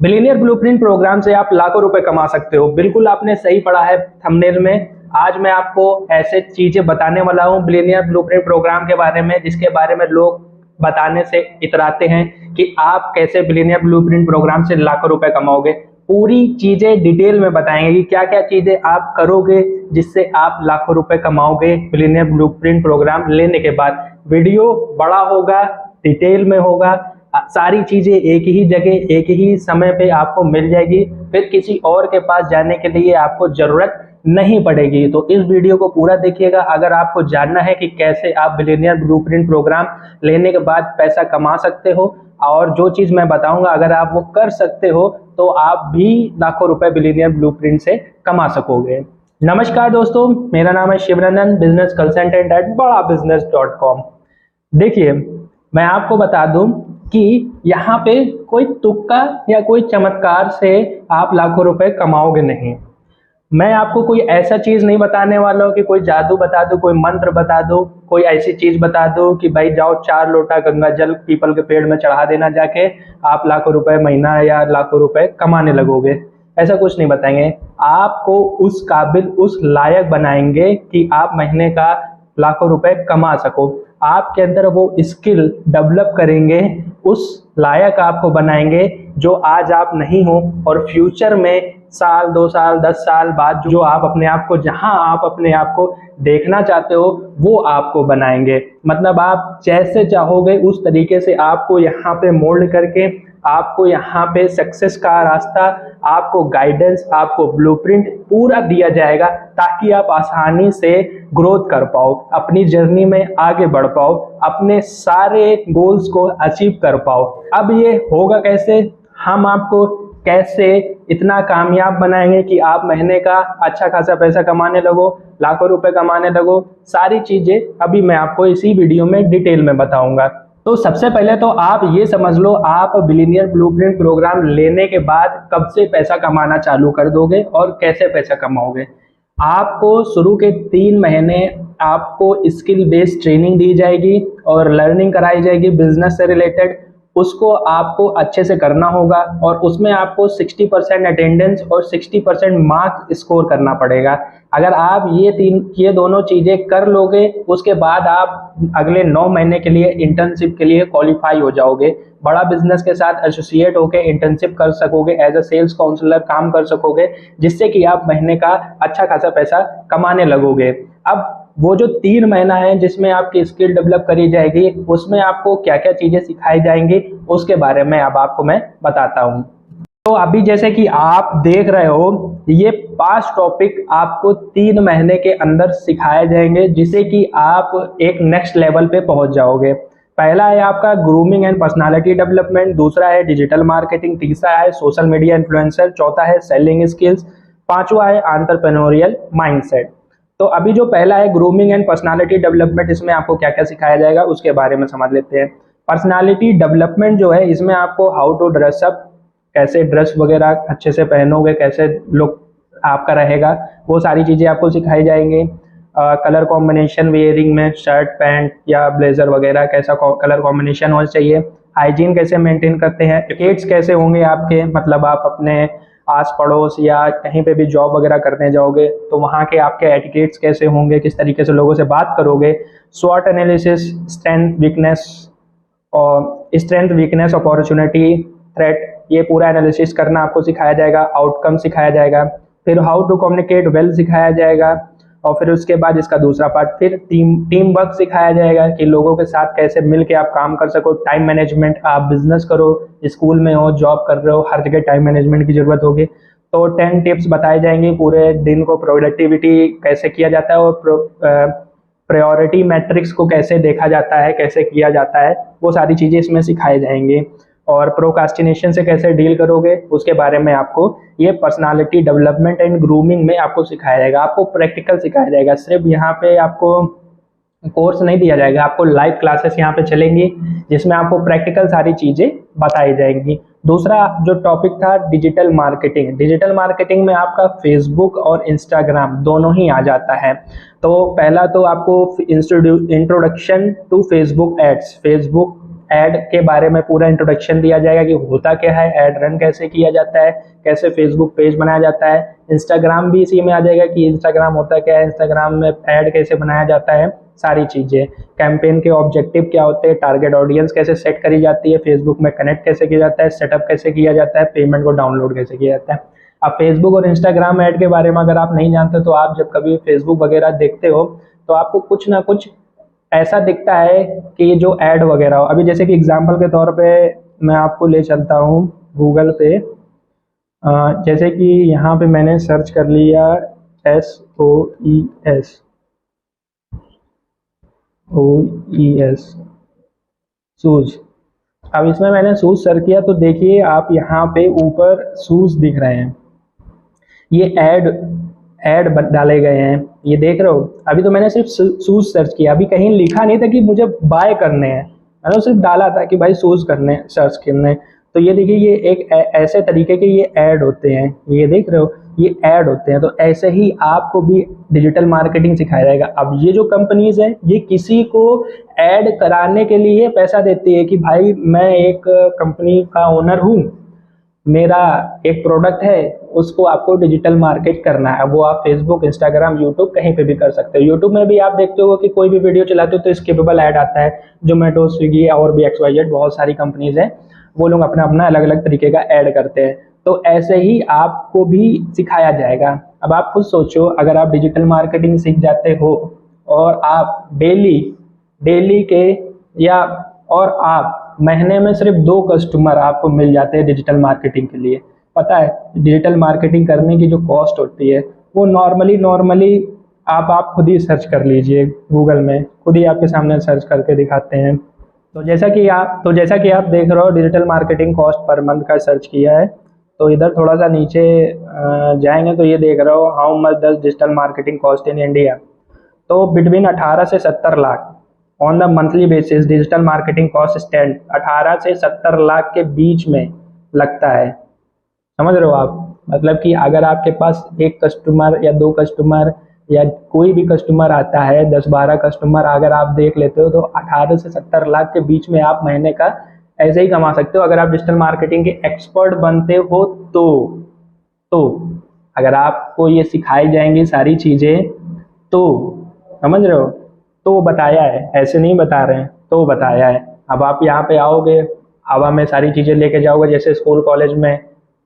Billionaire blueprint programme से आप लाखों रुपए कमा सकते हो। बिल्कुल आपने सही पढ़ा है थंबनेल में। आज मैं आपको ऐसे चीजें बताने वाला हूँ बिलियनियर ब्लूप्रिंट प्रोग्राम के बारे में, जिसके बारे में लोग बताने से इतराते हैं कि आप कैसे बिलियनियर ब्लूप्रिंट प्रोग्राम से लाखों रुपए कमाओगे। पूरी चीजें डिटेल में बताएंगे कि क्या क्या चीजें आप करोगे जिससे आप लाखों रुपए कमाओगे बिलियनियर ब्लूप्रिंट प्रोग्राम लेने के बाद। वीडियो बड़ा होगा, डिटेल में होगा, सारी चीजें एक ही जगह एक ही समय पे आपको मिल जाएगी। फिर किसी और के पास जाने के लिए आपको जरूरत नहीं पड़ेगी। तो इस वीडियो को पूरा देखिएगा अगर आपको जानना है कि कैसे आप बिलियनियर ब्लूप्रिंट प्रोग्राम लेने के बाद पैसा कमा सकते हो। और जो चीज मैं बताऊंगा अगर आप वो कर सकते हो तो आप भी लाखों रुपए बिलियनियर ब्लूप्रिंट से कमा सकोगे। नमस्कार दोस्तों, मेरा नाम है Shivranjan, business consultant eight badabusiness.com। देखिए, मैं आपको बता दूं कि यहाँ पे कोई तुक्का या कोई चमत्कार से आप लाखों रुपए कमाओगे नहीं। मैं आपको कोई ऐसा चीज नहीं बताने वाला हूँ कि कोई जादू बता दूं, कोई मंत्र बता दूं, कोई ऐसी चीज बता दूं कि भाई जाओ 4 लोटा गंगा जल पीपल के पेड़ में चढ़ा देना जाके आप लाखों रुपए महीना या लाखों रुपए कमाने लगोगे। ऐसा कुछ नहीं बताएंगे। आपको उस काबिल, उस लायक बनाएंगे कि आप महीने का लाखों रुपए कमा सको। आपके अंदर वो स्किल डेवलप करेंगे, उस लायक आपको बनाएंगे जो आज आप नहीं हो, और फ्यूचर में साल 2 साल 10 साल बाद जो आप अपने आप को, जहां आप अपने आप को देखना चाहते हो वो आपको बनाएंगे। मतलब आप जैसे चाहोगे उस तरीके से आपको यहाँ पे मोल्ड करके आपको यहाँ पे सक्सेस का रास्ता, आपको गाइडेंस, आपको ब्लूप्रिंट पूरा दिया जाएगा ताकि आप आसानी से ग्रोथ कर पाओ, अपनी जर्नी में आगे बढ़ पाओ, अपने सारे गोल्स को अचीव कर पाओ। अब ये होगा कैसे? हम आपको कैसे इतना कामयाब बनाएंगे कि आप महीने का अच्छा खासा पैसा कमाने लगो, लाखों रुपए कमाने लगो। सारी चीजें अभी मैं आपको इसी वीडियो में डिटेल में बताऊंगा। तो सबसे पहले तो आप ये समझ लो, आप बिलियनियर ब्लूप्रिंट प्रोग्राम लेने के बाद कब से पैसा कमाना चालू कर दोगे और कैसे पैसा कमाओगे। आपको शुरू के 3 महीने आपको स्किल बेस्ड ट्रेनिंग दी जाएगी और लर्निंग कराई जाएगी बिजनेस से रिलेटेड। उसको आपको अच्छे से करना होगा और उसमें आपको 60% अटेंडेंस और 60% मार्क्स स्कोर करना पड़ेगा। अगर आप ये दोनों चीजें कर लोगे, उसके बाद आप अगले 9 महीने के लिए इंटर्नशिप के लिए क्वालिफाई हो जाओगे। बड़ा बिजनेस के साथ एसोसिएट होकर इंटर्नशिप कर सकोगे, एज अ सेल्स काउंसलर काम कर सकोगे, जिससे कि आप महीने का अच्छा खासा पैसा कमाने लगोगे। अब वो जो 3 महीना है जिसमें आपकी स्किल डेवलप करी जाएगी, उसमें आपको क्या क्या चीजें सिखाई जाएंगी उसके बारे में अब आपको मैं बताता हूँ। तो अभी जैसे कि आप देख रहे हो, ये 5 टॉपिक आपको 3 महीने के अंदर सिखाए जाएंगे जिससे कि आप एक नेक्स्ट लेवल पे पहुंच जाओगे। पहला है आपका ग्रूमिंग एंड पर्सनालिटी डेवलपमेंट, दूसरा है डिजिटल मार्केटिंग, तीसरा है सोशल मीडिया इन्फ्लुएंसर, चौथा है सेलिंग स्किल्स, पांचवा है एंटरप्रेन्योरियल माइंडसेट। तो अभी जो पहला है ग्रूमिंग एंड पर्सनालिटी डेवलपमेंट, इसमें आपको क्या क्या सिखाया जाएगा उसके बारे में समझ लेते हैं। पर्सनालिटी डेवलपमेंट जो है, इसमें आपको हाउ टू ड्रेस अप, कैसे ड्रेस वगैरह अच्छे से पहनोगे, कैसे लुक आपका रहेगा, वो सारी चीजें आपको सिखाई जाएंगी। कलर कॉम्बिनेशन वेयरिंग में, शर्ट पैंट या ब्लेजर वगैरह कैसा कलर कॉम्बिनेशन होना चाहिए। हाइजीन कैसे मेंटेन करते हैं, एटिकेट्स कैसे होंगे आपके, मतलब आप अपने आस पड़ोस या कहीं पे भी जॉब वगैरह करने जाओगे तो वहाँ के आपके एटिकेट्स कैसे होंगे, किस तरीके से लोगों से बात करोगे। स्वॉट analysis, strength weakness opportunity threat, ये पूरा एनालिसिस करना आपको सिखाया जाएगा। आउटकम सिखाया जाएगा। फिर हाउ टू कम्युनिकेट वेल सिखाया जाएगा। और फिर उसके बाद इसका दूसरा पार्ट, फिर टीम वर्क सिखाया जाएगा कि लोगों के साथ कैसे मिल के आप काम कर सको। टाइम मैनेजमेंट, आप बिजनेस करो, स्कूल में हो, जॉब कर रहे हो, हर जगह टाइम मैनेजमेंट की जरूरत होगी। तो 10 टिप्स बताए जाएंगे पूरे दिन को प्रोडक्टिविटी कैसे किया जाता है और प्रायोरिटी मैट्रिक्स को कैसे देखा जाता है, कैसे किया जाता है, वो सारी चीज़ें इसमें सिखाई जाएंगी। और प्रोकास्टिनेशन से कैसे डील करोगे उसके बारे में आपको ये पर्सनालिटी डेवलपमेंट एंड ग्रूमिंग में आपको सिखाया जाएगा। आपको प्रैक्टिकल सिखाया जाएगा, सिर्फ यहाँ पे आपको कोर्स नहीं दिया जाएगा, आपको लाइव क्लासेस यहाँ पे चलेंगी जिसमें आपको प्रैक्टिकल सारी चीज़ें बताई जाएंगी। दूसरा जो टॉपिक था डिजिटल मार्केटिंग। डिजिटल मार्केटिंग में आपका फेसबुक और इंस्टाग्राम दोनों ही आ जाता है। तो पहला तो आपको introduction to Facebook ads, Facebook ad के बारे में पूरा इंट्रोडक्शन दिया जाएगा कि होता क्या है, ऐड रन कैसे किया जाता है, कैसे फेसबुक पेज बनाया जाता है। इंस्टाग्राम भी इसी में आ जाएगा कि इंस्टाग्राम होता क्या है, इंस्टाग्राम में ऐड कैसे बनाया जाता है, सारी चीज़ें। कैंपेन के ऑब्जेक्टिव क्या होते हैं, टारगेट ऑडियंस कैसे सेट करी जाती है, फेसबुक में कनेक्ट कैसे किया जाता है, सेटअप कैसे किया जाता है, पेमेंट को डाउनलोड कैसे किया जाता है। अब फेसबुक और इंस्टाग्राम ऐड के बारे में अगर आप नहीं जानते तो आप जब कभी फेसबुक वगैरह देखते हो तो आपको कुछ ना कुछ ऐसा दिखता है कि ये जो ऐड वगैरह हो, अभी जैसे कि एग्जांपल के तौर पे मैं आपको ले चलता हूँ गूगल पे। जैसे कि यहाँ पे मैंने सर्च कर लिया SOES शूज। अब इसमें मैंने शूज सर्च किया तो देखिए आप यहाँ पे ऊपर शूज दिख रहे हैं, ये ऐड डाले गए हैं, ये देख रहे हो। अभी तो मैंने सिर्फ शूज सर्च किया, अभी कहीं लिखा नहीं था कि मुझे बाय करने हैं, मैंने सिर्फ डाला था कि भाई शूज करने सर्च करने। तो ये देखिए ये एक ऐसे तरीके के ये ऐड होते हैं, ये देख रहे हो ये ऐड होते हैं। तो ऐसे ही आपको भी डिजिटल मार्केटिंग सिखाया जाएगा। अब ये जो कंपनीज है ये किसी को ऐड कराने के लिए पैसा देती है कि भाई मैं एक कंपनी का ओनर हूँ, मेरा एक प्रोडक्ट है, उसको आपको डिजिटल मार्केट करना है। वो आप फेसबुक, इंस्टाग्राम, यूट्यूब कहीं पे भी कर सकते हो। यूट्यूब में भी आप देखते हो कि कोई भी वीडियो चलाते हो तो स्किपेबल ऐड आता है। जोमेटो, स्विगी और भी XYZ बहुत सारी कंपनीज हैं, वो लोग अपना अपना अलग अलग तरीके का ऐड करते हैं। तो ऐसे ही आपको भी सिखाया जाएगा। अब आप खुद सोचो, अगर आप डिजिटल मार्केटिंग सीख जाते हो और आप डेली के या और आप महीने में सिर्फ 2 कस्टमर आपको मिल जाते हैं डिजिटल मार्केटिंग के लिए। पता है डिजिटल मार्केटिंग करने की जो कॉस्ट होती है वो नॉर्मली आप खुद ही सर्च कर लीजिए गूगल में, खुद ही आपके सामने सर्च करके दिखाते हैं। तो जैसा कि आप देख रहे हो digital marketing cost per month का सर्च किया है, तो इधर थोड़ा सा नीचे जाएंगे तो ये देख रहे हो how much does digital marketing cost in India. तो बिटवीन 18 से 70 lakh on the monthly basis digital marketing cost stand 18 से 70 लाख के बीच में लगता है। समझ रहे हो आप, मतलब कि अगर आपके पास एक कस्टमर या 2 कस्टमर या कोई भी कस्टमर आता है, 10-12 कस्टमर अगर आप देख लेते हो तो 18 से 70 लाख के बीच में आप महीने का ऐसे ही कमा सकते हो अगर आप डिजिटल मार्केटिंग के एक्सपर्ट बनते हो। तो अगर आपको ये सिखाई जाएंगी सारी चीज़ें तो, समझ रहे हो, तो बताया है, ऐसे नहीं बता रहे हैं, तो बताया है। अब आप यहाँ पे आओगे, हवा में सारी चीज़ें लेके जाओगे, जैसे स्कूल कॉलेज में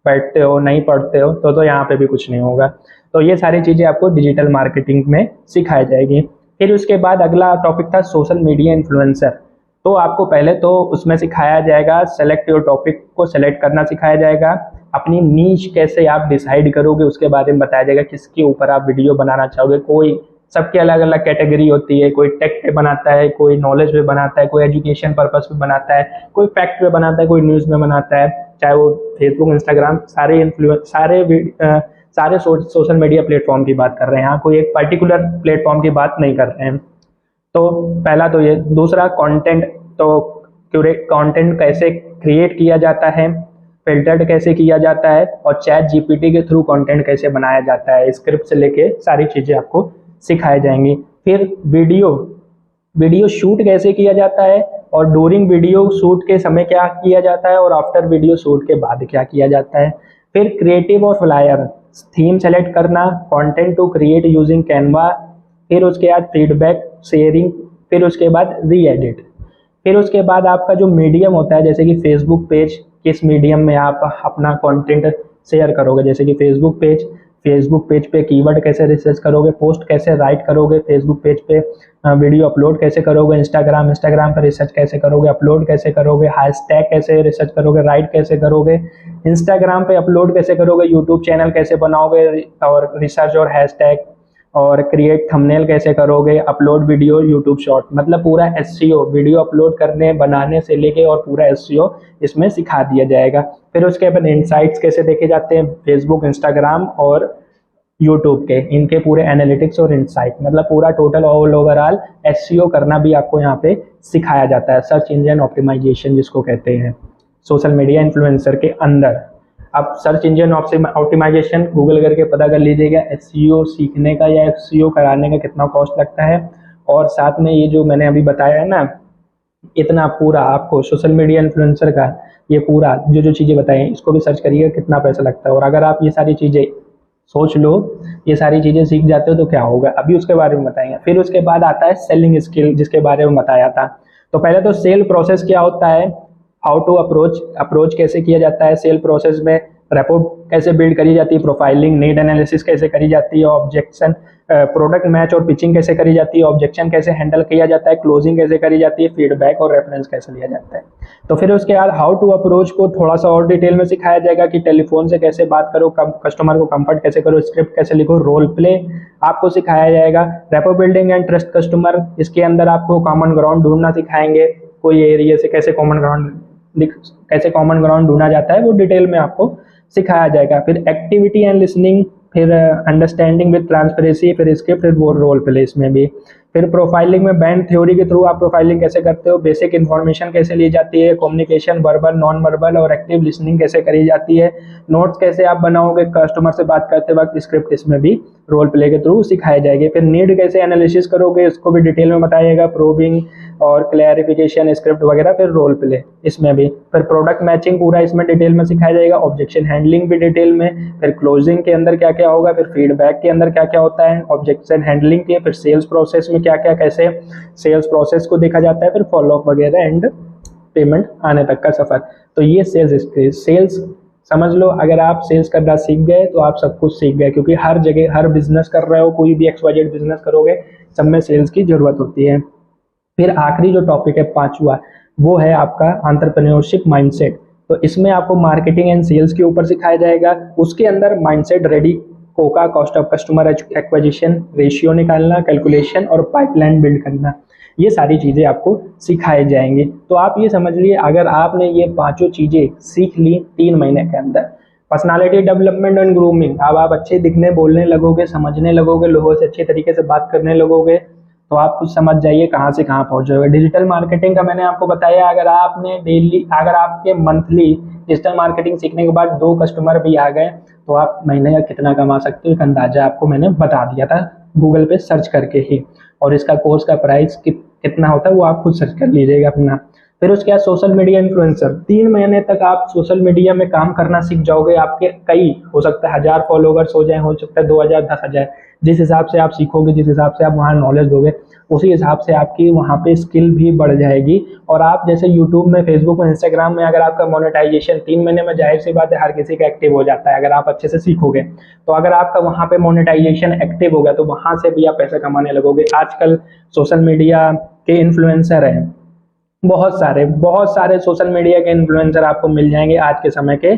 बैठते हो नहीं पढ़ते हो तो यहाँ पे भी कुछ नहीं होगा। तो ये सारी चीज़ें आपको डिजिटल मार्केटिंग में सिखाई जाएगी। फिर उसके बाद अगला टॉपिक था सोशल मीडिया इन्फ्लुएंसर। तो आपको पहले तो उसमें सिखाया जाएगा सेलेक्ट योर टॉपिक को सेलेक्ट करना सिखाया जाएगा। अपनी नीश कैसे आप डिसाइड करोगे उसके बारे में बताया जाएगा, किसके ऊपर आप वीडियो बनाना चाहोगे। कोई सबके अलग अलग कैटेगरी होती है, कोई टेक पे बनाता है, कोई नॉलेज पे बनाता है, कोई एजुकेशन पर्पस पे बनाता है, कोई फैक्ट पे बनाता है, कोई न्यूज़ में बनाता है। चाहे वो फेसबुक, इंस्टाग्राम, सारे सोशल मीडिया प्लेटफॉर्म की बात कर रहे हैं, यहाँ कोई एक पर्टिकुलर प्लेटफॉर्म की बात नहीं कर रहे हैं। तो पहला तो ये। दूसरा कंटेंट, तो कंटेंट कैसे क्रिएट किया जाता है, फिल्टर्ड कैसे किया जाता है, और चैट जीपीटी के थ्रू कंटेंट कैसे बनाया जाता है, स्क्रिप्ट से लेके सारी चीज़ें आपको सिखाई जाएंगी। फिर वीडियो शूट कैसे किया जाता है, और ड्यूरिंग वीडियो शूट के समय क्या किया जाता है, और आफ्टर वीडियो शूट के बाद क्या किया जाता है। फिर क्रिएटिव और फ्लायर, थीम सेलेक्ट करना, content to create using Canva, फिर उसके बाद फीडबैक शेयरिंग, फिर उसके बाद री एडिट। फिर उसके बाद आपका जो मीडियम होता है, जैसे कि फेसबुक पेज, किस मीडियम में आप अपना कंटेंट शेयर करोगे, जैसे कि फेसबुक पेज पे कीवर्ड कैसे रिसर्च करोगे, पोस्ट कैसे राइट करोगे, फेसबुक पेज पे वीडियो अपलोड कैसे करोगे, इंस्टाग्राम पर रिसर्च कैसे करोगे, अपलोड कैसे करोगे, हैशटैग कैसे रिसर्च करोगे, राइट कैसे करोगे, इंस्टाग्राम पे अपलोड कैसे करोगे, यूट्यूब चैनल कैसे बनाओगे और रिसर्च और हैशटैग, और क्रिएट थंबनेल कैसे करोगे, अपलोड वीडियो यूट्यूब शॉर्ट, मतलब पूरा एसईओ वीडियो अपलोड करने बनाने से लेके और पूरा एसईओ इसमें सिखा दिया जाएगा। फिर उसके बाद इनसाइट्स कैसे देखे जाते हैं फेसबुक, इंस्टाग्राम और यूट्यूब के, इनके पूरे एनालिटिक्स और इनसाइट, मतलब पूरा टोटल ऑल ओवरऑल एसईओ करना भी आपको यहाँ पे सिखाया जाता है। सर्च इंजन ऑप्टिमाइजेशन जिसको कहते हैं सोशल मीडिया इन्फ्लुएंसर के अंदर। आप सर्च इंजन ऑप्टिमाइजेशन गूगल करके पता कर लीजिएगा एसईओ सीखने का या एसईओ कराने का कितना कॉस्ट लगता है। और साथ में ये जो मैंने अभी बताया है ना इतना पूरा आपको सोशल मीडिया इन्फ्लुएंसर का ये पूरा जो जो चीज़ें बताई इसको भी सर्च करिएगा कितना पैसा लगता है। और अगर आप ये सारी चीज़ें सोच लो, ये सारी चीज़ें सीख जाते हो तो क्या होगा, अभी उसके बारे में बताएंगे। फिर उसके बाद आता है सेलिंग स्किल, जिसके बारे में बताया था। तो पहले तो सेल प्रोसेस क्या होता है, हाउ टू अप्रोच कैसे किया जाता है सेल प्रोसेस में, रैपोर्ट कैसे बिल्ड करी जाती है, प्रोफाइलिंग, नीड एनालिसिस कैसे करी जाती है, ऑब्जेक्शन प्रोडक्ट मैच और पिचिंग कैसे करी जाती है, ऑब्जेक्शन कैसे हैंडल किया जाता है, क्लोजिंग कैसे करी जाती है, फीडबैक और रेफरेंस कैसे लिया जाता है। तो फिर उसके बाद हाउ टू अप्रोच को थोड़ा सा और डिटेल में सिखाया जाएगा कि टेलीफोन से कैसे बात करो, कस्टमर को कंफर्ट कैसे करो, स्क्रिप्ट कैसे लिखो, रोल प्ले आपको सिखाया जाएगा। Rapport building and trust customer, इसके अंदर आपको कॉमन ग्राउंड ढूंढना सिखाएंगे, कोई एरिया से कैसे कॉमन ग्राउंड ढूंढा जाता है वो डिटेल में आपको सिखाया जाएगा। फिर एक्टिविटी एंड लिसनिंग, फिर अंडरस्टैंडिंग विद ट्रांसपेरेंसी, फिर इसके फिर वो रोल प्ले इसमें भी। फिर प्रोफाइलिंग में बैंड थ्योरी के थ्रू आप प्रोफाइलिंग कैसे करते हो, बेसिक इन्फॉर्मेशन कैसे ली जाती है, कम्युनिकेशन वर्बल नॉन वर्बल और एक्टिव लिसनिंग कैसे करी जाती है, नोट्स कैसे आप बनाओगे कस्टमर से बात करते वक्त, स्क्रिप्ट इसमें भी रोल प्ले के थ्रू सिखाए जाएंगे। फिर नीड कैसे एनालिसिस करोगे इसको भी डिटेल में बताइएगा, प्रोबिंग और क्लैरिफिकेशन, स्क्रिप्ट वगैरह, फिर रोल प्ले इसमें भी। फिर प्रोडक्ट मैचिंग पूरा इसमें डिटेल में सिखाया जाएगा, ऑब्जेक्शन हैंडलिंग भी डिटेल में, फिर क्लोजिंग के अंदर क्या क्या होगा, फिर फीडबैक के अंदर क्या क्या होता है, ऑब्जेक्शन हैंडलिंग के, फिर सेल्स प्रोसेस में क्या क्या कैसे सेल्स प्रोसेस को देखा जाता है, फिर फॉलोअप वगैरह एंड पेमेंट आने तक का सफर। तो ये सेल्स समझ लो, अगर आप सेल्स करना सीख गए तो आप सब कुछ सीख गए, क्योंकि हर जगह हर बिजनेस कर रहे हो, कोई भी XYZ बिजनेस करोगे सब में सेल्स की जरूरत होती है। फिर आखिरी जो टॉपिक है पांचवा, वो है आपका एंटरप्रेन्योरशिप माइंडसेट। तो इसमें आपको मार्केटिंग एंड सेल्स के ऊपर सिखाया जाएगा, उसके अंदर mindset ready, Coca, cost of customer acquisition, ratio निकालना, कैलकुलेशन और पाइपलाइन बिल्ड करना, ये सारी चीज़ें आपको सिखाई जाएंगी। तो आप ये समझ लिए, अगर आपने ये पांचों चीज़ें सीख ली 3 महीने के अंदर, पर्सनालिटी डेवलपमेंट एंड ग्रूमिंग, अब आप अच्छे दिखने बोलने लगोगे, समझने लगोगे, लोगों से अच्छे तरीके से बात करने लगोगे, तो आप कुछ समझ जाइए कहाँ से कहाँ पहुँच जाओगे। डिजिटल मार्केटिंग का मैंने आपको बताया, अगर आपके मंथली डिजिटल मार्केटिंग सीखने के बाद 2 कस्टमर भी आ गए तो आप महीने का कितना कमा सकते हो, एक अंदाजा आपको मैंने बता दिया था गूगल पे सर्च करके ही। और इसका कोर्स का प्राइस कितना होता है वो आप खुद सर्च कर लीजिएगा अपना। फिर उसके बाद सोशल मीडिया इन्फ्लुएंसर, 3 महीने तक आप सोशल मीडिया में काम करना सीख जाओगे। आपके कई हो सकता है 1000 फॉलोवर्स हो जाए, हो सकता है 2000, 10,000, जिस हिसाब से आप सीखोगे, जिस हिसाब से आप वहाँ नॉलेज दोगे, उसी हिसाब से आपकी वहाँ पे स्किल भी बढ़ जाएगी। और आप जैसे यूट्यूब में, फेसबुक में, इंस्टाग्राम में, अगर आपका मोनेटाइजेशन 3 महीने में, जाहिर सी बात है हर किसी का एक्टिव हो जाता है अगर आप अच्छे से सीखोगे, तो अगर आपका वहाँ पे मोनेटाइजेशन एक्टिव होगा तो वहाँ से भी आप पैसा कमाने लगोगे। आजकल सोशल मीडिया के इन्फ्लुएंसर हैं बहुत सारे सोशल मीडिया के इन्फ्लुएंसर आपको मिल जाएंगे आज के समय के,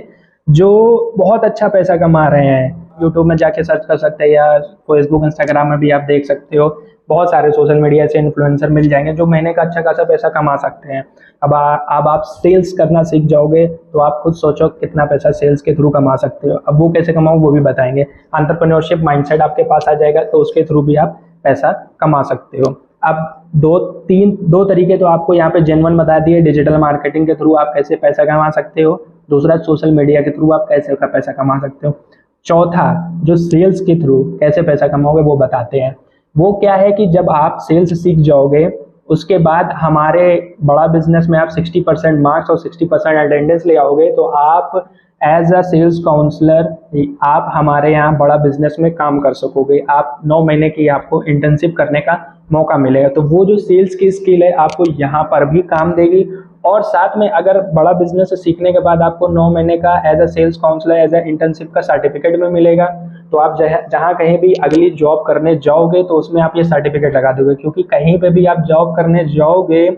जो बहुत अच्छा पैसा कमा रहे हैं। यूट्यूब में जाके सर्च कर सकते हैं या फेसबुक इंस्टाग्राम में भी आप देख सकते हो, बहुत सारे सोशल मीडिया से इन्फ्लुएंसर मिल जाएंगे जो महीने का अच्छा खासा पैसा कमा सकते हैं। अब आप सेल्स करना सीख जाओगे तो आप खुद सोचो कितना पैसा सेल्स के थ्रू कमा सकते हो। अब वो कैसे कमाओ वो भी बताएंगे। एंटरप्रेन्योरशिप माइंडसेट आपके पास आ जाएगा तो उसके थ्रू भी आप पैसा कमा सकते हो। अब दो तरीके तो आपको यहाँ पे जेन्युइन बता दिए, डिजिटल मार्केटिंग के थ्रू आप कैसे पैसा कमा सकते हो, दूसरा सोशल मीडिया के थ्रू आप कैसे पैसा कमा सकते हो, चौथा जो सेल्स के थ्रू कैसे पैसा कमाओगे वो बताते हैं। वो क्या है कि जब आप सेल्स सीख जाओगे उसके बाद हमारे बड़ा बिजनेस में आप 60% मार्क्स और 60% अटेंडेंस ले आओगे तो आप एज अ सेल्स काउंसलर आप हमारे यहाँ बड़ा बिजनेस में काम कर सकोगे। आप 9 महीने की आपको इंटर्नशिप करने का मौका मिलेगा। तो वो जो सेल्स की स्किल है आपको यहाँ पर भी काम देगी, और साथ में अगर बड़ा बिजनेस सीखने के बाद आपको 9 महीने का as a sales counsellor, as a internship का सर्टिफिकेट भी मिलेगा। तो आप जहाँ कहीं भी अगली जॉब करने जाओगे तो उसमें आप ये सर्टिफिकेट लगा दोगे, क्योंकि कहीं पे भी आप जॉब करने जाओगे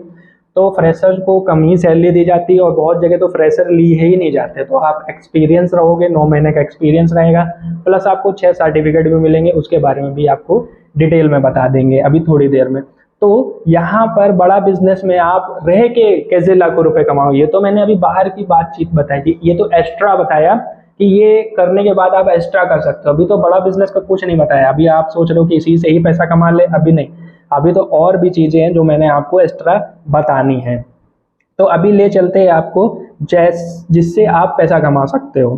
तो फ्रेशर को कम ही सैलरी दी जाती है और बहुत जगह तो फ्रेशर लिए ही नहीं जाते। तो आप एक्सपीरियंस रहोगे, 9 महीने का एक्सपीरियंस रहेगा, प्लस आपको 6 सर्टिफिकेट भी मिलेंगे, उसके बारे में भी आपको डिटेल में बता देंगे अभी थोड़ी देर में। तो यहाँ पर बड़ा बिजनेस में आप रह के कैसे लाखों रुपए कमाओ, ये तो मैंने अभी बाहर की बातचीत बताई थी, ये तो एक्स्ट्रा बताया कि ये करने के बाद आप एक्स्ट्रा कर सकते हो। अभी तो बड़ा बिजनेस का कुछ नहीं बताया, अभी आप सोच रहे हो कि इसी से ही पैसा कमा ले, अभी नहीं, अभी तो और भी चीजें हैं जो मैंने आपको एक्स्ट्रा बतानी है। तो अभी ले चलते हैं आपको जिससे आप पैसा कमा सकते हो।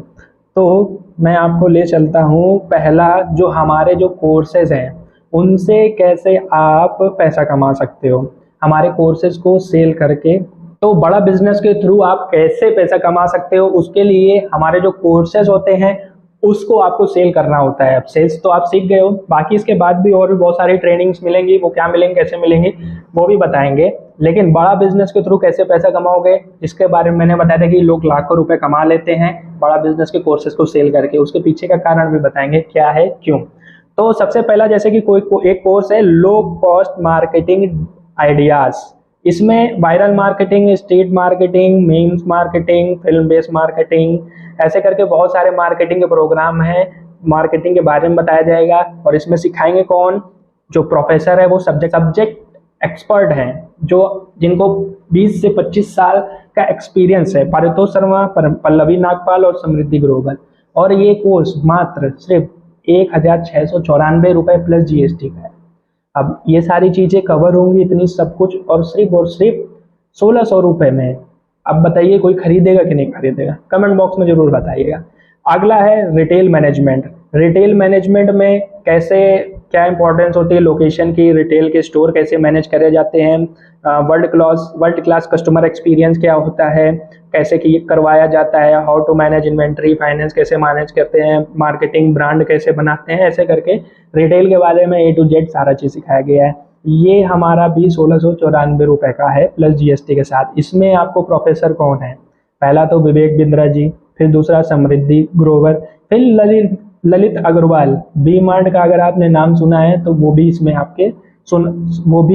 तो मैं आपको ले चलता हूँ, पहला जो हमारे जो कोर्सेज हैं उनसे कैसे आप पैसा कमा सकते हो। हमारे कोर्सेज को सेल करके। तो बड़ा बिजनेस के थ्रू आप कैसे पैसा कमा सकते हो, उसके लिए हमारे जो कोर्सेज होते हैं उसको आपको सेल करना होता है। अब सेल्स तो आप सीख गए हो, बाकी इसके बाद भी और भी बहुत सारी ट्रेनिंग्स मिलेंगी, वो क्या मिलेंगी, कैसे मिलेंगी, वो भी बताएंगे। लेकिन बड़ा बिजनेस के थ्रू कैसे पैसा कमाओगे, इसके बारे में मैंने बताया था कि लोग लाखों रुपए कमा लेते हैं बड़ा बिजनेस के कोर्सेज को सेल करके। उसके पीछे का कारण भी बताएंगे क्या है, क्यों। तो सबसे पहला, जैसे कि एक कोर्स है लो कॉस्ट मार्केटिंग आइडियाज। इसमें viral marketing, street marketing, memes marketing, film based marketing, ऐसे करके बहुत सारे मार्केटिंग के प्रोग्राम हैं। मार्केटिंग के बारे में बताया जाएगा और इसमें सिखाएंगे कौन, जो प्रोफेसर है वो सब्जेक्ट एक्सपर्ट हैं, जो जिनको 20 से 25 साल का एक्सपीरियंस है, पारितोष शर्मा, पल्लवी नागपाल और समृद्धि ग्रोवर। और ये कोर्स मात्र सिर्फ 1694 रुपए प्लस जीएसटी का है। अब ये सारी चीजें कवर होंगी, इतनी सब कुछ, और सिर्फ 1600 रुपए में। अब बताइए कोई खरीदेगा कि नहीं खरीदेगा, कमेंट बॉक्स में जरूर बताइएगा। अगला है रिटेल मैनेजमेंट। रिटेल मैनेजमेंट में कैसे क्या इंपॉर्टेंस होती है लोकेशन की, रिटेल के स्टोर कैसे मैनेज करे जाते हैं, वर्ल्ड क्लास कस्टमर एक्सपीरियंस क्या होता है, कैसे करवाया जाता है, how to manage inventory, finance कैसे मैनेज करते हैं, मार्केटिंग, ब्रांड कैसे बनाते हैं, ऐसे करके रिटेल के बारे में A to Z सारा चीज़ सिखाया गया है। ये हमारा भी 1694 रुपए का है प्लस जीएसटी के साथ। इसमें आपको प्रोफेसर कौन है, पहला तो विवेक बिंद्रा जी, फिर दूसरा समृद्धि ग्रोवर, फिर ललित अग्रवाल। बी मार्ट का अगर आपने नाम सुना है तो वो भी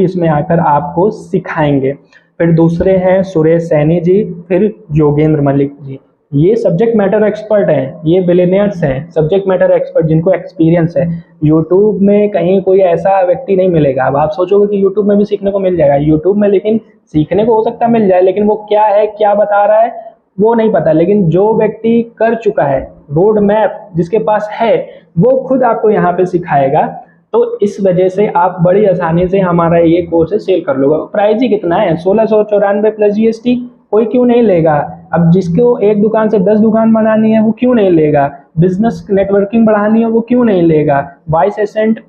इसमें आकर आपको सिखाएंगे। फिर दूसरे हैं सुरेश सैनी जी, फिर योगेंद्र मलिक जी। ये सब्जेक्ट मैटर एक्सपर्ट हैं, ये बिलियनियर्स हैं, सब्जेक्ट मैटर एक्सपर्ट जिनको एक्सपीरियंस है। यूट्यूब में कहीं कोई ऐसा व्यक्ति नहीं मिलेगा। अब आप सोचोगे कि यूट्यूब में भी सीखने को मिल जाएगा, यूट्यूब में लेकिन सीखने को हो सकता है मिल जाए, लेकिन वो क्या है, क्या बता रहा है, वो नहीं पता। लेकिन जो व्यक्ति कर चुका है, रोड मैप जिसके पास है, वो खुद आपको यहाँ पे सिखाएगा। तो इस वजह से आप बड़ी आसानी से हमारा ये कोर्स सेल कर लोगे। प्राइस ही कितना है, 1694 प्लस जीएसटी। कोई क्यों नहीं लेगा। अब जिसको एक दुकान से 10 दुकान बनानी है वो क्यों नहीं लेगा, बिजनेस नेटवर्किंग बढ़ानी है वो क्यों नहीं लेगा, वॉइस एसेंट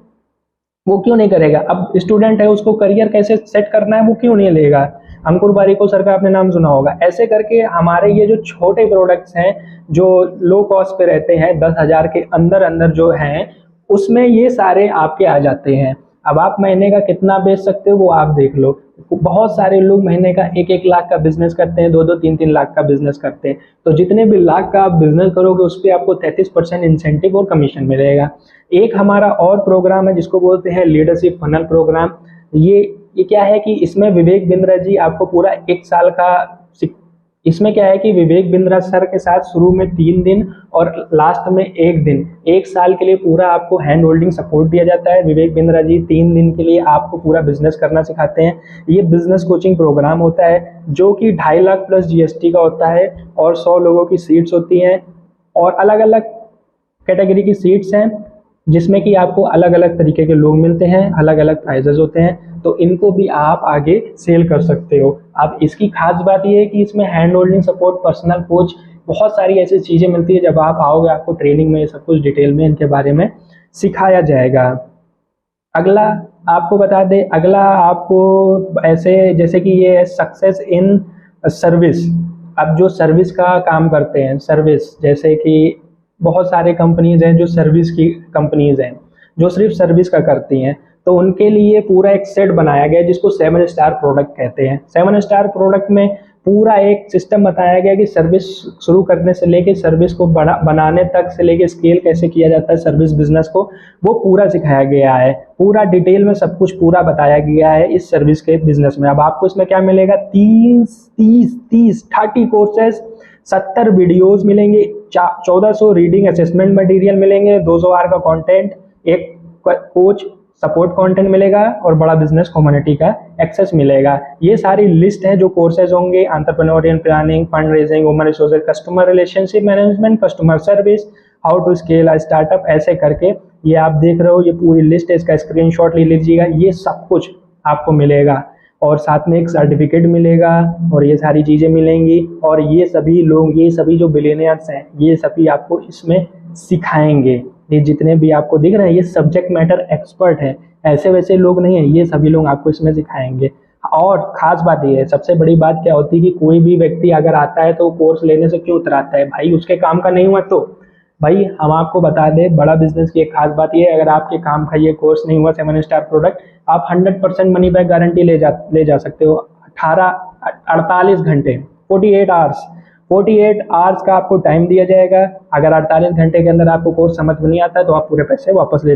वो क्यों नहीं करेगा। अब स्टूडेंट है, उसको करियर कैसे सेट करना है वो क्यों नहीं लेगा। अंकुर बारिको सर का आपने नाम सुना होगा। ऐसे करके हमारे ये जो छोटे प्रोडक्ट्स हैं जो लो कॉस्ट पे रहते हैं, 10,000 के अंदर अंदर जो हैं, उसमें ये सारे आपके आ जाते हैं। अब आप महीने का कितना बेच सकते हो वो आप देख लो। बहुत सारे लोग महीने का 1-1 लाख का बिजनेस करते हैं, 2-2, 3-3 लाख का बिजनेस करते हैं। तो जितने भी लाख का आप बिजनेस करोगे उस पर आपको 33% इंसेंटिव और कमीशन मिलेगा। एक हमारा और प्रोग्राम है जिसको बोलते हैं लीडरशिप फनल प्रोग्राम। ये क्या है कि इसमें विवेक बिंद्रा जी आपको पूरा 1 साल का, इसमें क्या है कि विवेक बिंद्रा सर के साथ शुरू में 3 दिन और लास्ट में 1 दिन, 1 साल के लिए पूरा आपको हैंड होल्डिंग सपोर्ट दिया जाता है। विवेक बिंद्रा जी 3 दिन के लिए आपको पूरा बिजनेस करना सिखाते हैं। ये बिजनेस कोचिंग प्रोग्राम होता है जो कि 2.5 लाख प्लस जीएसटी का होता है और 100 लोगों की सीट्स होती हैं और अलग अलग कैटेगरी की सीट्स हैं, जिसमें कि आपको अलग अलग तरीके के लोग मिलते हैं, अलग अलग प्राइजेस होते हैं। तो इनको भी आप आगे सेल कर सकते हो। अब इसकी खास बात यह है कि इसमें hand holding support, personal coach, बहुत सारी ऐसी चीज़ें मिलती है। जब आप आओगे आपको ट्रेनिंग में ये सब कुछ डिटेल में इनके बारे में सिखाया जाएगा। अगला आपको बता दें, अगला आपको ऐसे जैसे कि ये है सक्सेस इन सर्विस। अब जो सर्विस का काम करते हैं, सर्विस जैसे कि बहुत सारे कंपनीज हैं जो सर्विस की कंपनीज हैं जो सिर्फ सर्विस का करती हैं, तो उनके लिए पूरा एक सेट बनाया गया है जिसको 7 स्टार प्रोडक्ट कहते हैं। 7 स्टार प्रोडक्ट में पूरा एक सिस्टम बताया गया कि सर्विस शुरू करने से लेके सर्विस को बनाने तक से लेके स्केल कैसे किया जाता है सर्विस बिजनेस को, वो पूरा सिखाया गया है। पूरा डिटेल में सब कुछ पूरा बताया गया है इस सर्विस के बिजनेस में। अब आपको इसमें क्या मिलेगा, 30 कोर्सेज, 70 वीडियोस मिलेंगे, 1400 रीडिंग असेसमेंट मटेरियल मिलेंगे, 200 आवर का कंटेंट, एक कोच सपोर्ट कंटेंट मिलेगा और बड़ा बिजनेस कम्युनिटी का एक्सेस मिलेगा। ये सारी लिस्ट है जो कोर्सेज होंगे। Entrepreneurial planning, fund raising, human resources, customer relationship management, customer service, how to scale a startup, ऐसे करके ये आप देख रहे हो, ये पूरी लिस्ट है। इसका स्क्रीनशॉट ले लीजिएगा। ये सब कुछ आपको मिलेगा और साथ में एक सर्टिफिकेट मिलेगा और ये सारी चीज़ें मिलेंगी। और ये सभी लोग, ये सभी जो बिलियनियर्स हैं, ये सभी आपको इसमें सिखाएंगे। ये जितने भी आपको दिख रहे हैं ये सब्जेक्ट मैटर एक्सपर्ट हैं, ऐसे वैसे लोग नहीं हैं, ये सभी लोग आपको इसमें सिखाएंगे। और खास बात ये है, सबसे बड़ी बात क्या होती है कि कोई भी व्यक्ति अगर आता है तो कोर्स लेने से क्यों उतराता है भाई, उसके काम का नहीं हुआ तो। भाई हम आपको बता दें, बड़ा बिजनेस की एक खास बात ये है, अगर आपके काम का ये कोर्स नहीं हुआ 7 स्टार प्रोडक्ट, आप 100% मनी बैक गारंटी ले जा सकते हो। 48 घंटे 48 आवर्स 48 आवर्स का आपको टाइम दिया जाएगा। अगर 48 घंटे के अंदर आपको कोर्स समझ में नहीं आता है तो आप पूरे पैसे वापस ले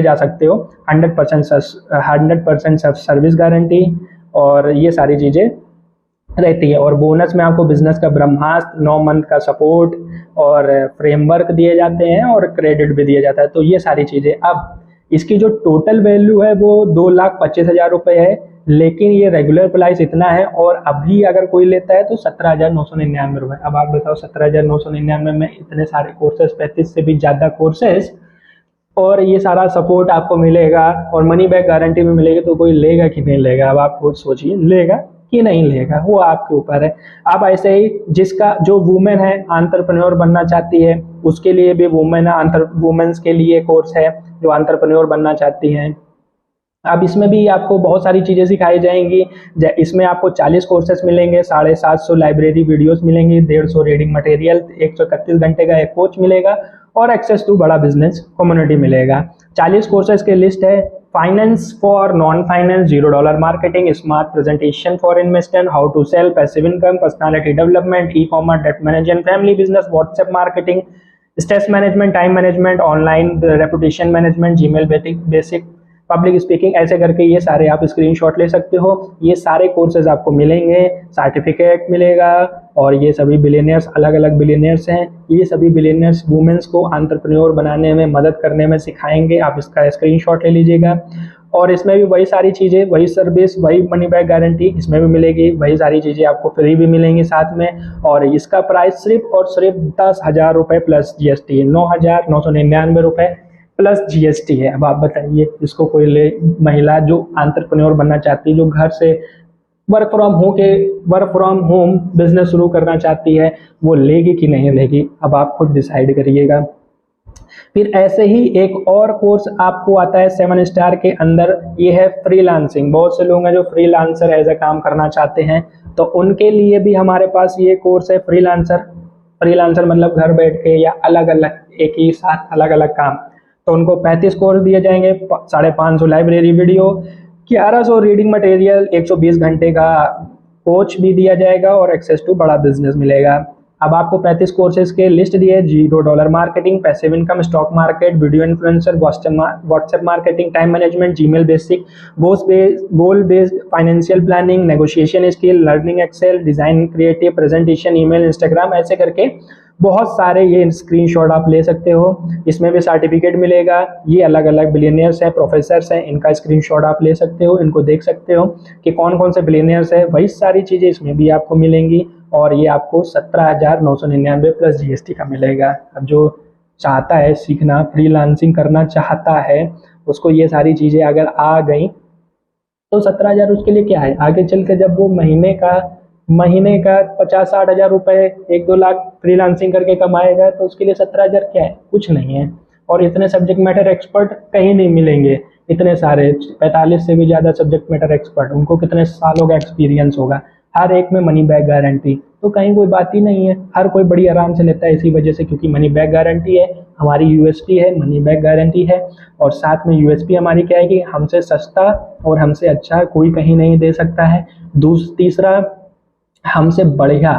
जा सकते हो। 100% सर्विस गारंटी और ये सारी चीज़ें रहती है। और बोनस में आपको बिजनेस का ब्रह्मास्त्र, 9 मंथ का सपोर्ट और फ्रेमवर्क दिए जाते हैं और क्रेडिट भी दिया जाता है। तो ये सारी चीज़ें, अब इसकी जो टोटल वैल्यू है वो 2,25,000 रुपये है, लेकिन ये रेगुलर प्राइस इतना है और अभी अगर कोई लेता है तो 17,999 रुपये। अब आप बताओ 17,999 में इतने सारे कोर्सेज, 35 से भी ज़्यादा कोर्सेज और ये सारा सपोर्ट आपको मिलेगा और मनी बैक गारंटी भी मिलेगी, तो कोई लेगा कि नहीं लेगा? अब आप खुद सोचिए, लेगा कि नहीं लेगा, वो आपके ऊपर है। आप ऐसे ही जो वुमेन है एंटरप्रेन्योर बनना चाहती है, उसके लिए भी वुमेन्स के लिए कोर्स है जो एंटरप्रेन्योर बनना चाहती हैं। अब इसमें भी आपको बहुत सारी चीज़ें सिखाई जाएंगी। इसमें आपको 40 कोर्सेज मिलेंगे, 750 लाइब्रेरी वीडियोस मिलेंगी, 150 रीडिंग मटेरियल, 131 घंटे का एक कोच मिलेगा और एक्सेस टू बड़ा बिजनेस कम्युनिटी मिलेगा। 40 कोर्सेज की लिस्ट है: finance for non finance, $0 marketing, smart presentation for investor, how to sell, passive income, personality development, e commerce, debt management, family business, WhatsApp marketing, stress management, time management, online reputation management, Gmail basic, public speaking, ऐसे करके ये सारे आप screenshot ले सकते हो। ये सारे कोर्सेज आपको मिलेंगे, सर्टिफिकेट मिलेगा और ये सभी बिलियनियर्स, अलग अलग बिलियनियर्स हैं, ये सभी बिलियनियर्स वुमेन्स को एंटरप्रेन्योर बनाने में, मदद करने में सिखाएंगे। आप इसका स्क्रीनशॉट ले लीजिएगा। और इसमें भी वही सारी चीज़ें, वही सर्विस, वही मनी बैक गारंटी इसमें भी मिलेगी, वही सारी चीज़ें आपको फ्री भी मिलेंगी साथ में। और इसका प्राइस सिर्फ और सिर्फ 10,000 रुपये प्लस GST, 9,999 रुपये प्लस GST है। अब आप बताइए, इसको कोई महिला जो एंटरप्रेन्योर बनना चाहती है, जो घर से वर्क फ्रॉम होम बिजनेस शुरू करना चाहती है, वो लेगी कि नहीं लेगी? अब आप खुद डिसाइड करिएगा। फिर ऐसे ही एक और कोर्स आपको आता है 7 स्टार के अंदर, ये है फ्रीलांसिंग। बहुत से लोग हैं जो फ्रीलांसर एज ए काम करना चाहते हैं, तो उनके लिए भी हमारे पास ये कोर्स है फ्रीलांसर मतलब घर बैठ के या अलग अलग एक ही साथ अलग अलग काम। तो उनको 35 कोर्स दिए जाएंगे, 550 लाइब्रेरी वीडियो, 1100 रीडिंग मटेरियल, 120 घंटे का कोच भी दिया जाएगा और एक्सेस टू बड़ा बिजनेस मिलेगा। अब आपको 35 कोर्सेज के लिस्ट दिए: $0 marketing, passive income, stock market, video influencer, WhatsApp marketing, time management, Gmail basic, goal based financial planning, negotiation skill, learning Excel, design creative, presentation, email, Instagram, ऐसे करके बहुत सारे ये स्क्रीनशॉट आप ले सकते हो। इसमें भी सर्टिफिकेट मिलेगा। ये अलग अलग बिलियनियर्स हैं, प्रोफेसर्स हैं, इनका स्क्रीनशॉट आप ले सकते हो, इनको देख सकते हो कि कौन कौन से बिलियनियर्स हैं। वही सारी चीज़ें इसमें भी आपको मिलेंगी और ये आपको 17,999 प्लस GST का मिलेगा। अब जो चाहता है सीखना, फ्रीलांसिंग करना चाहता है, उसको ये सारी चीज़ें अगर आ गई तो 17,000 उसके लिए क्या है? आगे चल के जब वो महीने का 50-60 हज़ार रुपये, 1-2 लाख फ्रीलांसिंग करके कमाएगा, तो उसके लिए 17,000 क्या है? कुछ नहीं है। और इतने सब्जेक्ट मैटर एक्सपर्ट कहीं नहीं मिलेंगे, इतने सारे 45 से भी ज़्यादा सब्जेक्ट मैटर एक्सपर्ट, उनको कितने सालों का एक्सपीरियंस होगा, हर एक में मनी बैक गारंटी, तो कहीं कोई बात ही नहीं है। हर कोई बड़ी आराम से लेता है इसी वजह से, क्योंकि मनी बैक गारंटी है, हमारी USP है, मनी बैक गारंटी है। और साथ में USP हमारी क्या है कि हमसे सस्ता और हमसे अच्छा कोई कहीं नहीं दे सकता है। तीसरा, हमसे बढ़िया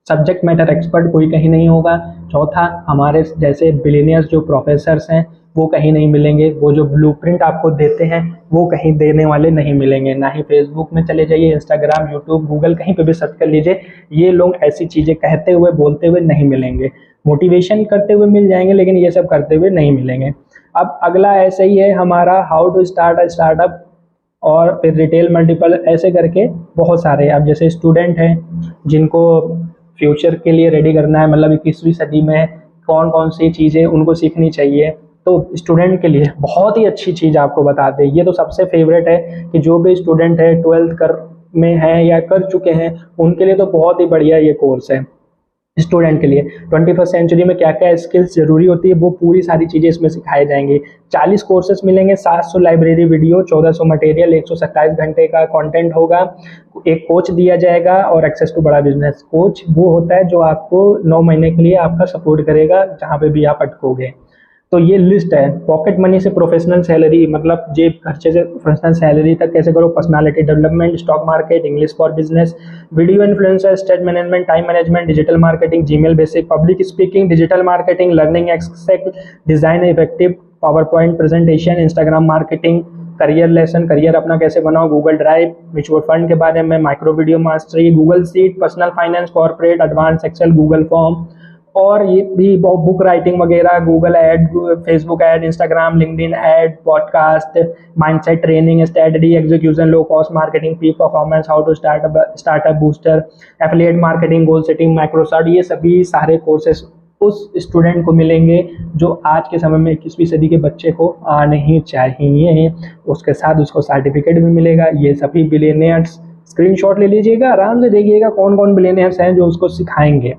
सब्जेक्ट मैटर एक्सपर्ट कोई कहीं नहीं होगा। चौथा, हमारे जैसे बिलियनियर्स जो प्रोफेसर्स हैं वो कहीं नहीं मिलेंगे। वो जो ब्लूप्रिंट आपको देते हैं वो कहीं देने वाले नहीं मिलेंगे। ना ही फेसबुक में चले जाइए, इंस्टाग्राम, यूट्यूब, गूगल, कहीं पे भी सर्च कर लीजिए, ये लोग ऐसी चीज़ें कहते हुए, बोलते हुए नहीं मिलेंगे। मोटिवेशन करते हुए मिल जाएंगे, लेकिन ये सब करते हुए नहीं मिलेंगे। अब अगला ऐसे ही है हमारा how to start a startup और फिर रिटेल मल्टीपल, ऐसे करके बहुत सारे। अब जैसे स्टूडेंट हैं जिनको फ्यूचर के लिए रेडी करना है, मतलब 21वीं सदी में कौन कौन सी चीज़ें उनको सीखनी चाहिए, तो स्टूडेंट के लिए बहुत ही अच्छी चीज़ आपको बता दें। ये तो सबसे फेवरेट है कि जो भी स्टूडेंट है 12th में है या कर चुके हैं, उनके लिए तो बहुत ही बढ़िया ये कोर्स है। स्टूडेंट के लिए 21st सेंचुरी में क्या क्या स्किल्स जरूरी होती है वो पूरी सारी चीज़ें इसमें सिखाई जाएंगी। 40 कोर्सेज मिलेंगे, 700 लाइब्रेरी वीडियो, 1400 मटेरियल, 127 घंटे का कंटेंट होगा, एक कोच दिया जाएगा और एक्सेस टू बड़ा बिजनेस। कोच वो होता है जो आपको 9 महीने के लिए आपका सपोर्ट करेगा जहाँ पे भी आप अटकोगे। तो ये लिस्ट है, पॉकेट मनी से प्रोफेशनल सैलरी, मतलब जेब खर्चे से प्रोफेशनल सैलरी तक कैसे करो, personality development, stock market, English for business, video influencer, state management, time management, digital marketing, Gmail basic, public speaking, digital marketing, learning Excel, design effective PowerPoint presentation, Instagram marketing, career lesson, career अपना कैसे बनाओ, Google drive, mutual fund के बारे में, micro video mastery, Google sheet, personal finance, corporate, advance Excel, Google form, और ये भी book writing वगैरह, Google ad, Facebook ad, Instagram, LinkedIn ad, podcast, mindset training, strategy execution, low cost marketing, P performance, how to startup booster, affiliate marketing, goal setting, Microsoft, ये सभी सारे courses उस student को मिलेंगे जो आज के समय में 21वीं सदी के बच्चे को आने ही चाहिए। उसके साथ उसको सर्टिफिकेट भी मिलेगा। ये सभी बिलियनियर्स, स्क्रीनशॉट ले लीजिएगा, आराम से देखिएगा कौन कौन बिलियनियर्स हैं जो उसको सिखाएंगे।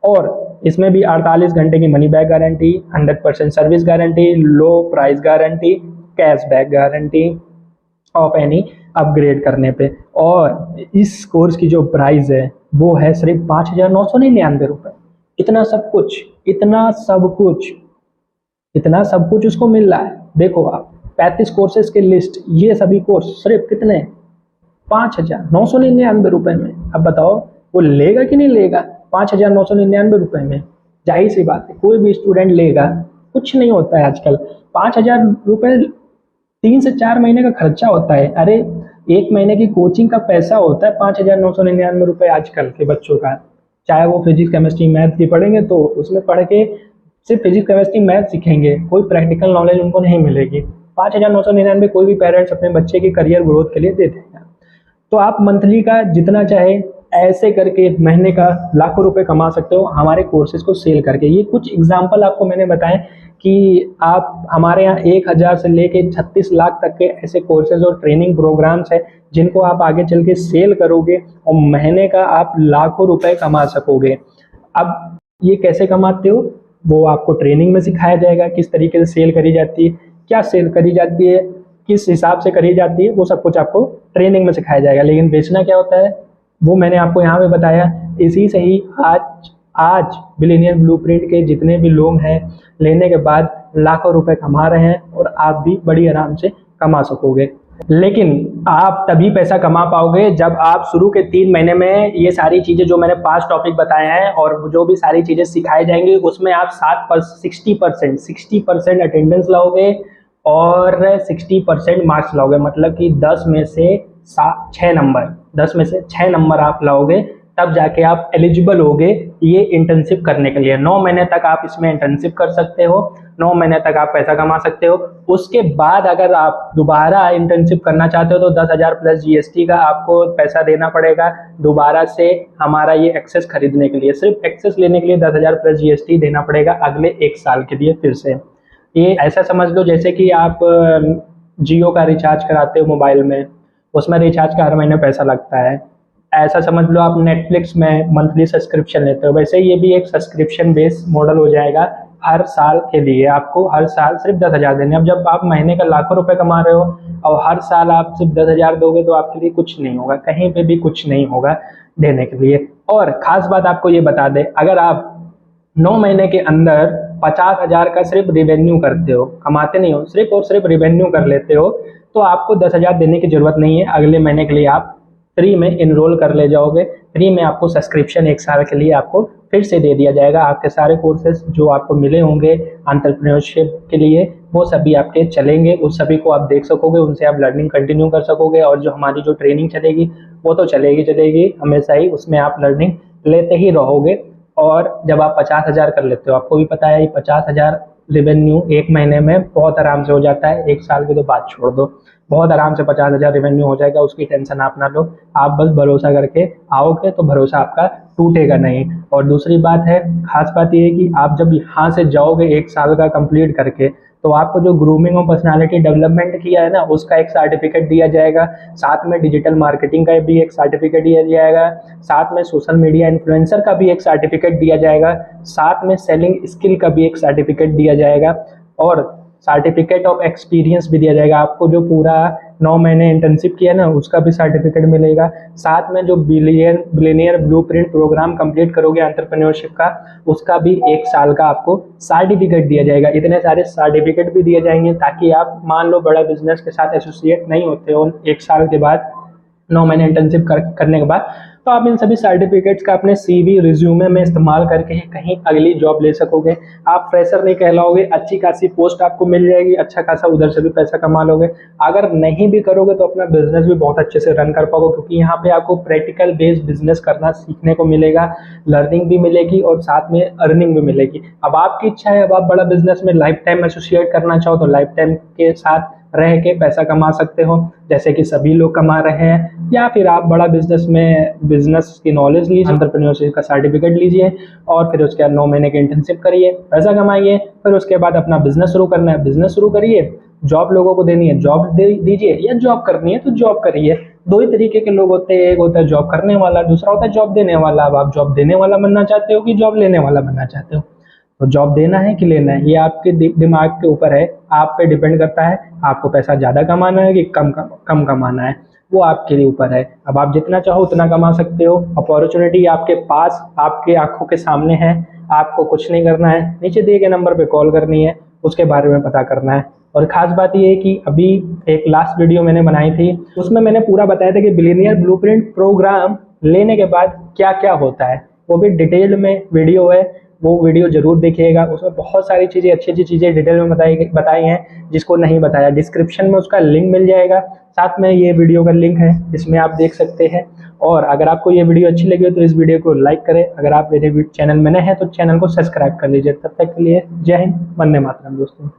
और इसमें भी 48 घंटे की money back guarantee, 100% service guarantee, low price guarantee, cash back guarantee of any upgrade करने पे। और इस कोर्स की जो प्राइस है वो है सिर्फ 5,999 रुपये। इतना सब कुछ, इतना सब कुछ, इतना सब कुछ उसको मिल रहा है। देखो आप 35 कोर्सेज के लिस्ट, ये सभी कोर्स सिर्फ कितने, 5,999 रुपये में। अब बताओ वो लेगा कि नहीं लेगा 5,999 रुपये में? जाहिर सी बात है कोई भी स्टूडेंट लेगा। कुछ नहीं होता है आजकल, 5,000 रुपये 3 से 4 महीने का खर्चा होता है। अरे 1 महीने की कोचिंग का पैसा होता है 5,999 रुपये आजकल के बच्चों का। चाहे वो फिजिक्स केमिस्ट्री मैथ की पढ़ेंगे तो उसमें पढ़ के सिर्फ फिजिक्स केमिस्ट्री मैथ सीखेंगे, कोई प्रैक्टिकल नॉलेज उनको नहीं मिलेगी। 5,999 कोई भी पेरेंट्स अपने बच्चे की करियर ग्रोथ के लिए दे देगा। तो आप मंथली का जितना चाहे ऐसे करके महीने का लाखों रुपए कमा सकते हो हमारे कोर्सेज को सेल करके। ये कुछ एग्जाम्पल आपको मैंने बताए कि आप हमारे यहाँ 1,000 से लेके 36 लाख तक के ऐसे कोर्सेज और ट्रेनिंग प्रोग्राम्स हैं जिनको आप आगे चल के सेल करोगे और महीने का आप लाखों रुपए कमा सकोगे। अब ये कैसे कमाते हो वो आपको ट्रेनिंग में सिखाया जाएगा, किस तरीके से सेल करी जाती है, क्या सेल करी जाती है, किस हिसाब से करी जाती है, वो सब कुछ आपको ट्रेनिंग में सिखाया जाएगा। लेकिन बेचना क्या होता है वो मैंने आपको यहाँ पे बताया। इसी से ही आज बिलियनियर ब्लूप्रिंट के जितने भी लोग हैं लेने के बाद लाखों रुपए कमा रहे हैं और आप भी बड़ी आराम से कमा सकोगे। लेकिन आप तभी पैसा कमा पाओगे जब आप शुरू के 3 महीने में ये सारी चीज़ें जो मैंने 5 टॉपिक बताए हैं और जो भी सारी चीज़ें सिखाई जाएंगी उसमें आप 60% अटेंडेंस लाओगे और 60% मार्क्स लाओगे। मतलब कि 10 में से 6 नंबर आप लाओगे तब जाके आप एलिजिबल होगे ये इंटर्नशिप करने के लिए। 9 महीने तक आप इसमें इंटर्नशिप कर सकते हो, 9 महीने तक आप पैसा कमा सकते हो। उसके बाद अगर आप दोबारा इंटर्नशिप करना चाहते हो तो 10,000 प्लस जीएसटी का आपको पैसा देना पड़ेगा दोबारा से हमारा ये एक्सेस खरीदने के लिए। सिर्फ एक्सेस लेने के लिए 10,000 प्लस जीएसटी देना पड़ेगा अगले 1 साल के लिए। फिर से ये ऐसा समझ लो जैसे कि आप जियो का रिचार्ज कराते हो मोबाइल में, उसमें रिचार्ज का हर महीने पैसा लगता है। ऐसा समझ लो आप नेटफ्लिक्स में मंथली सब्सक्रिप्शन लेते हो, वैसे ये भी एक सब्सक्रिप्शन बेस मॉडल हो जाएगा। हर साल के लिए आपको हर साल सिर्फ 10,000 देने। अब जब आप महीने का लाखों रुपए कमा रहे हो और हर साल आप सिर्फ 10,000 दोगे तो आपके लिए कुछ नहीं होगा, कहीं पे भी कुछ नहीं होगा देने के लिए। और खास बात आपको ये बता दें, अगर आप 9 महीने के अंदर 50,000 का सिर्फ रिवेन्यू करते हो, कमाते नहीं हो, सिर्फ और सिर्फ रिवेन्यू कर लेते हो, तो आपको 10,000 देने की जरूरत नहीं है। अगले महीने के लिए आप फ्री में इनरोल कर ले जाओगे, फ्री में आपको सब्सक्रिप्शन 1 साल के लिए आपको फिर से दे दिया जाएगा। आपके सारे कोर्सेज जो आपको मिले होंगे एंटरप्रेन्योरशिप के लिए वो सभी आपके चलेंगे, उस सभी को आप देख सकोगे, उनसे आप लर्निंग कंटिन्यू कर सकोगे। और जो हमारी जो ट्रेनिंग चलेगी वो तो चलेगी हमेशा ही, उसमें आप लर्निंग लेते ही रहोगे। और जब आप 50,000 कर लेते हो, आपको भी पता है 50,000 रेवेन्यू 1 महीने में बहुत आराम से हो जाता है। 1 साल की तो बात छोड़ दो, बहुत आराम से 50,000 रेवेन्यू हो जाएगा, उसकी टेंशन आप ना लो। आप बस भरोसा करके आओगे तो भरोसा आपका टूटेगा नहीं। और दूसरी बात है, खास बात ये है कि आप जब यहाँ से जाओगे 1 साल का कंप्लीट करके तो आपको जो ग्रूमिंग और पर्सनालिटी डेवलपमेंट किया है ना, उसका एक सर्टिफिकेट दिया जाएगा। साथ में डिजिटल मार्केटिंग का भी एक सर्टिफिकेट दिया जाएगा। साथ में सोशल मीडिया इन्फ्लुएंसर का भी एक सर्टिफिकेट दिया जाएगा। साथ में सेलिंग स्किल का भी एक सर्टिफिकेट दिया जाएगा और सर्टिफिकेट ऑफ एक्सपीरियंस भी दिया जाएगा। आपको जो पूरा 9 महीने इंटर्नशिप किया ना, उसका भी सर्टिफिकेट मिलेगा। साथ में जो बिलियनियर ब्लूप्रिंट प्रोग्राम कंप्लीट करोगे एंटरप्रेन्योरशिप का, उसका भी 1 साल का आपको सर्टिफिकेट दिया जाएगा। इतने सारे सर्टिफिकेट भी दिए जाएंगे ताकि आप मान लो बड़ा बिजनेस के साथ एसोसिएट नहीं होते हो 1 साल के बाद, 9 महीने इंटर्नशिप करने के बाद, तो आप इन सभी सर्टिफिकेट्स का अपने CV रिज्यूमे में इस्तेमाल करके ही कहीं अगली जॉब ले सकोगे। आप फ्रेशर नहीं कहलाओगे, अच्छी खासी पोस्ट आपको मिल जाएगी, अच्छा खासा उधर से भी पैसा कमा लोगे। अगर नहीं भी करोगे तो अपना बिजनेस भी बहुत अच्छे से रन कर पाओगे, क्योंकि यहाँ पे आपको प्रैक्टिकल बेस्ड बिजनेस करना सीखने को मिलेगा, लर्निंग भी मिलेगी और साथ में अर्निंग भी मिलेगी। अब आपकी इच्छा है, अब आप बड़ा बिजनेस में लाइफ टाइम एसोसिएट करना चाहो तो लाइफ टाइम के साथ रह के पैसा कमा सकते हो, जैसे कि सभी लोग कमा रहे हैं। या फिर आप बड़ा बिजनेस में बिजनेस की नॉलेज लीजिए, एंटरप्रेन्योरशिप का सर्टिफिकेट लीजिए और फिर उसके बाद 9 महीने की इंटर्नशिप करिए, पैसा कमाइए, फिर उसके बाद अपना बिजनेस शुरू करना है, बिजनेस शुरू करिए। जॉब लोगों को देनी है, जॉब दीजिए, या जॉब करनी है तो जॉब करिए। 2 ही तरीके के लोग होते हैं, एक होता है जॉब करने वाला, दूसरा होता है जॉब देने वाला। अब आप जॉब देने वाला बनना चाहते हो कि जॉब लेने वाला बनना चाहते हो? तो जॉब देना है कि लेना है, ये आपके दिमाग के ऊपर है, आप पे डिपेंड करता है। आपको पैसा ज़्यादा कमाना है कि कम कमाना है, वो आपके ऊपर है। अब आप जितना चाहो उतना कमा सकते हो। अपॉर्चुनिटी आपके पास, आपके आंखों के सामने है। आपको कुछ नहीं करना है, नीचे दिए गए नंबर पे कॉल करनी है, उसके बारे में पता करना है। और ख़ास बात ये है कि अभी एक लास्ट वीडियो मैंने बनाई थी, उसमें मैंने पूरा बताया था कि बिलियनियर ब्लूप्रिंट प्रोग्राम लेने के बाद क्या क्या होता है। वो भी डिटेल में वीडियो है, वो वीडियो जरूर देखिएगा। उसमें बहुत सारी चीज़ें, अच्छी अच्छी चीज़ें डिटेल में बताई हैं जिसको नहीं बताया। डिस्क्रिप्शन में उसका लिंक मिल जाएगा, साथ में ये वीडियो का लिंक है, इसमें आप देख सकते हैं। और अगर आपको ये वीडियो अच्छी लगी हो तो इस वीडियो को लाइक करें। अगर आप मेरे चैनल में नए हैं तो चैनल को सब्सक्राइब कर लीजिए। तब तक के लिए जय हिंद, वंदे मातरम दोस्तों।